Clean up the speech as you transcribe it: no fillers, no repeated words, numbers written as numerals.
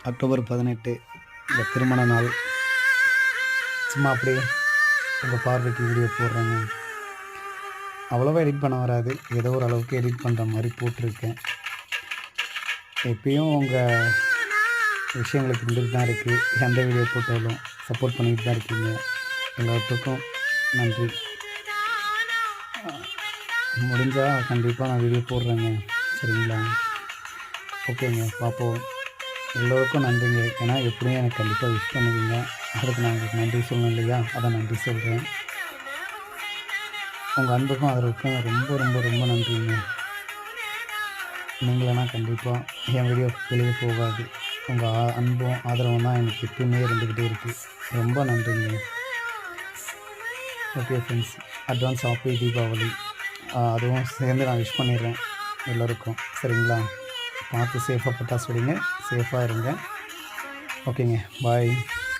October 18 இந்த திருமண நாள். சும்மா அப்படியே உங்கள் பார்வைக்கு வீடியோ போடுறேங்க. அவ்வளோவா எடிட் பண்ண வராது, ஏதோ ஒரு அளவுக்கு எடிட் பண்ணுற மாதிரி போட்டிருக்கேன். எப்பயும் உங்கள் விஷயங்களுக்கு இருந்துட்டு தான் இருக்குது. எந்த வீடியோ போட்டாலும் சப்போர்ட் பண்ணிட்டு தான் இருக்கீங்க. எல்லாத்துக்கும் நன்றி. முடிஞ்சால் கண்டிப்பாக நான் வீடியோ போடுறேங்க, சரிங்களா? ஓகேங்க, பார்ப்போம். எல்லோருக்கும் நன்றிங்க. ஏன்னா எப்படியும் எனக்கு கண்டிப்பாக விஷ் பண்ணுவீங்க. அதுக்கு நான் உங்களுக்கு நன்றி சொல்லணும் இல்லையா? அதை நன்றி சொல்கிறேன். உங்கள் அன்புக்கும் ஆதரவுக்கும் ரொம்ப ரொம்ப ரொம்ப நன்றிங்க. நீங்களனா கண்டிப்பாக என் வீடியோ வெளியே போகாது. உங்கள் அன்பும் ஆதரவும் தான் எனக்கு எப்பயுமே இருந்துக்கிட்டே இருக்குது. ரொம்ப நன்றிங்க. Okay friends, advance happy Deepavali. அதுவும் சேர்ந்து நான் விஷ் பண்ணிடுறேன் எல்லோருக்கும், சரிங்களா? பார்த்து சேஃபாக பட்டாசு வெடிங்க, சேஃபாக இருங்க. ஓகேங்க, பாய்.